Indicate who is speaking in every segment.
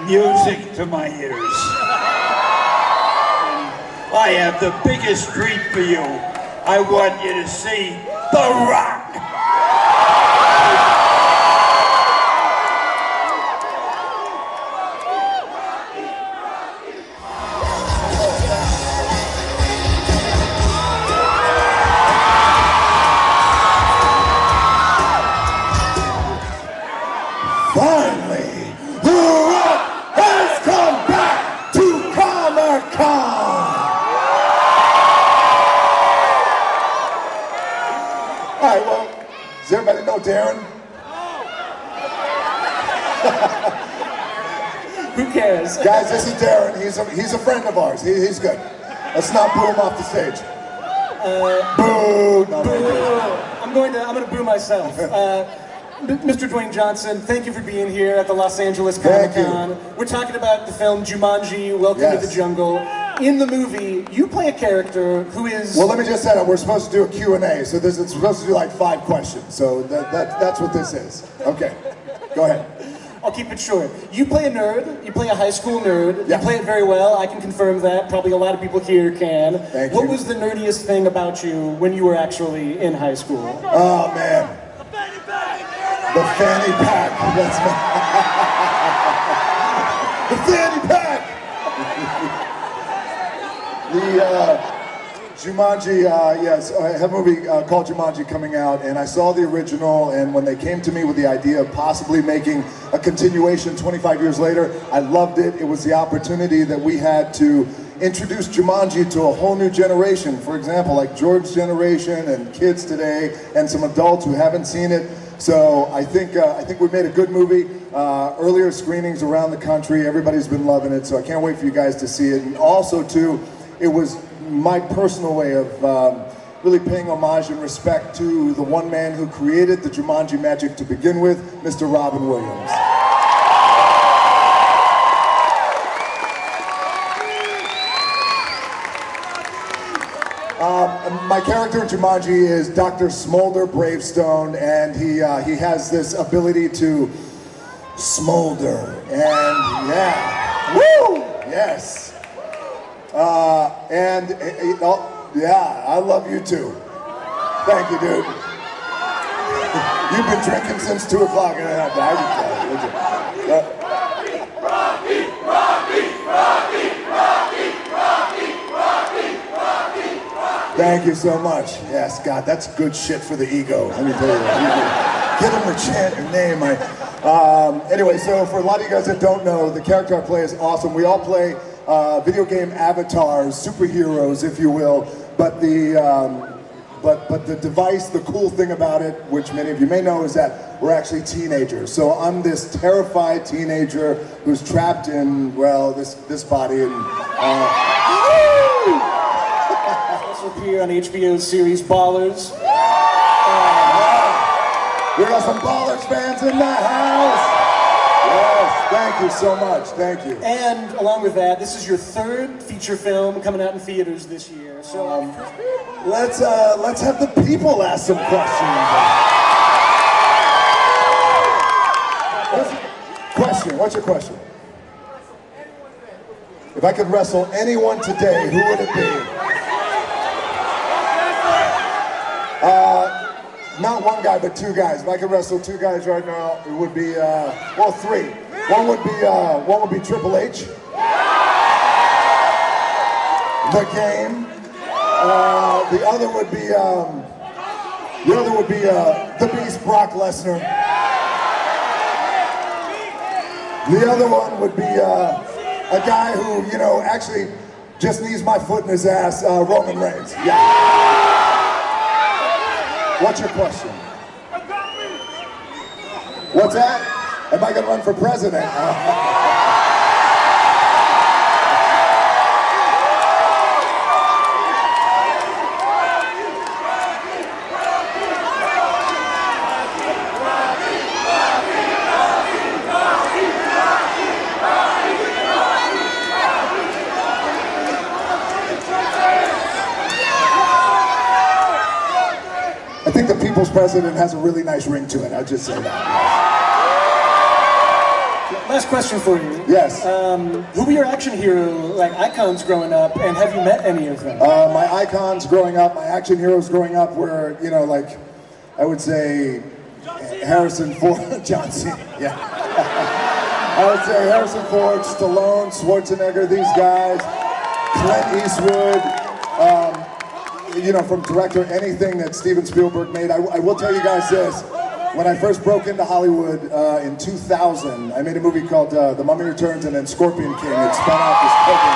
Speaker 1: music to my ears. I have the biggest treat for you. I want you to see The Rock.
Speaker 2: Finally, The Rock has come back to Comikaze! Alright, well, does everybody know Darren?
Speaker 3: Who cares?
Speaker 2: Guys, this is Darren. He's a friend of ours. He's good. Let's not boo him off the stage. Boo! No,
Speaker 3: Boo! I'm gonna boo myself. Mr. Dwayne Johnson, thank you for being here at the Los Angeles Comic-Con. We're talking about the film Jumanji, Welcome to the Jungle. In the movie, you play a character who is...
Speaker 2: Well, let me just say that we're supposed to do a Q&A, so it's supposed to do like 5 questions. So that's what this is. Okay, go ahead.
Speaker 3: I'll keep it short. You play a nerd. You play a high school nerd.
Speaker 2: Yeah.
Speaker 3: You play it very well. I can confirm that. Probably a lot of people here can.
Speaker 2: Thank you.
Speaker 3: What was the nerdiest thing about you when you were actually in high school?
Speaker 2: Oh, man. The fanny pack. That's the fanny pack. Jumanji, yes, I have a movie called Jumanji coming out, and I saw the original, and when they came to me with the idea of possibly making a continuation 25 years later, I loved it. It was the opportunity that we had to introduce Jumanji to a whole new generation. For example, like George's generation and kids today, and some adults who haven't seen it. So I think we made a good movie. Earlier screenings around the country, everybody's been loving it, so I can't wait for you guys to see it. And also, too, it was my personal way of really paying homage and respect to the one man who created the Jumanji magic to begin with, Mr. Robin Williams. My character in Jumanji is Dr. Smolder Bravestone, and he has this ability to smolder, and yeah, woo, yes. Yeah, I love you too. Thank you, dude. You've been drinking since 2 o'clock. Thank you so much. Yes, God, that's good shit for the ego. Let me tell you that. Get them to chant your name. Anyway, so for a lot of you guys that don't know, the character I play is awesome. We all play video game avatars, superheroes, if you will. But the device, the cool thing about it, which many of you may know, is that we're actually teenagers. So I'm this terrified teenager who's trapped in, well, this body. And
Speaker 3: Also appear on HBO's series Ballers.
Speaker 2: We got some Ballers fans in the house. Yes, thank you so much. Thank you.
Speaker 3: And along with that, this is your 3rd feature film coming out in theaters this year. So
Speaker 2: let's have the people ask some questions. What's your question? If I could wrestle anyone today, who would it be? Not one guy, but 2 guys. If I could wrestle 2 guys right now, it would be, well, 3. One would be Triple H. The Game. The other would be the Beast, Brock Lesnar. The other one would be a guy who, you know, actually just needs my foot in his ass, Roman Reigns. Yeah. What's your question? What's that? Am I gonna run for president? I think the people's president has a really nice ring to it. I'll just say that.
Speaker 3: last question for you.
Speaker 2: Yes.
Speaker 3: Who were your action hero like icons growing up, and have you met any of them?
Speaker 2: My icons growing up, my action heroes growing up were, you know, like, I would say Harrison Ford, John Cena, yeah. I would say Harrison Ford, Stallone, Schwarzenegger, these guys, Clint Eastwood, you know, from director, anything that Steven Spielberg made. I will tell you guys this. When I first broke into Hollywood in 2000, I made a movie called The Mummy Returns and then Scorpion King. It spun off as Scorpion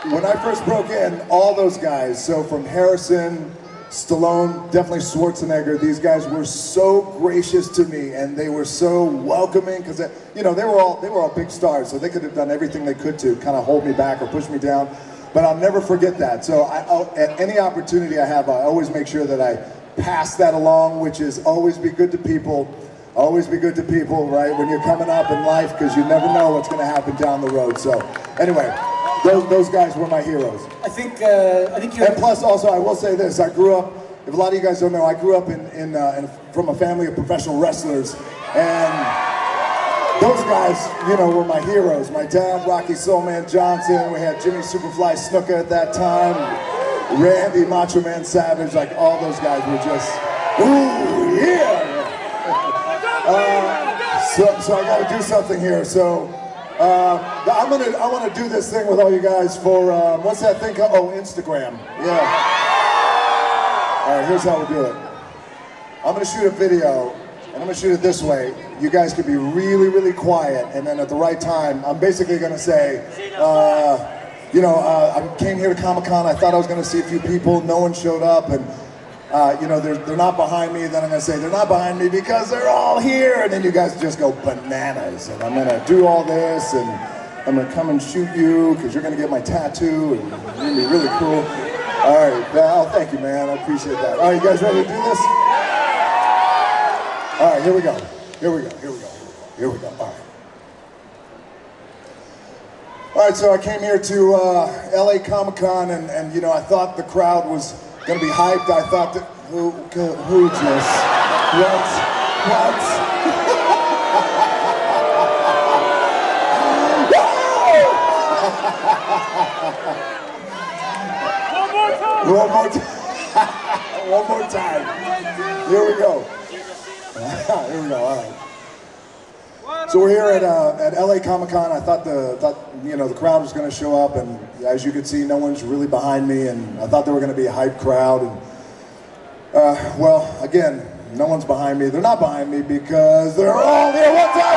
Speaker 2: King. When I first broke in, all those guys, so from Harrison, Stallone, definitely Schwarzenegger, these guys were so gracious to me, and they were so welcoming, because you know, they were all big stars, so they could have done everything they could to kind of hold me back or push me down. But I'll never forget that. So at any opportunity I have, I always make sure that I pass that along, which is always be good to people. Always be good to people, right? When you're coming up in life, because you never know what's going to happen down the road. So anyway, those guys were my heroes.
Speaker 3: I think you.
Speaker 2: And plus, also, I will say this: I grew up. If a lot of you guys don't know, I grew up from a family of professional wrestlers, and those guys, you know, were my heroes. My dad, Rocky Soulman Johnson. We had Jimmy Superfly Snuka at that time. Randy Macho Man Savage. Like all those guys were just, ooh yeah. So I got to do something here. So I want to do this thing with all you guys for what's that thing called? Oh, Instagram. Yeah. All right, here's how we do it. I'm going to shoot a video, and I'm going to shoot it this way. You guys can be really, really quiet, and then at the right time, I'm basically going to say, you know, I came here to Comic-Con. I thought I was going to see a few people. No one showed up, and you know, they're not behind me. Then I'm going to say they're not behind me because they're all here, and then you guys just go bananas. And I'm going to do all this, and I'm going to come and shoot you because you're going to get my tattoo, and it's going to be really cool. All right, Val, thank you, man. I appreciate that. All right, you guys ready to do this? All right, here we go. Here we go. Here we go. Here we go. All right. All right, so I came here to LA Comic-Con, and you know, I thought the crowd was gonna be hyped. I thought that who just what? One more time. One more time. Here we go. Here we go. All right. So we're here at LA Comic-Con. I thought you know, the crowd was going to show up, and as you can see, no one's really behind me, and I thought they were going to be a hyped crowd. And well, again, no one's behind me. They're not behind me because they're all here. One time.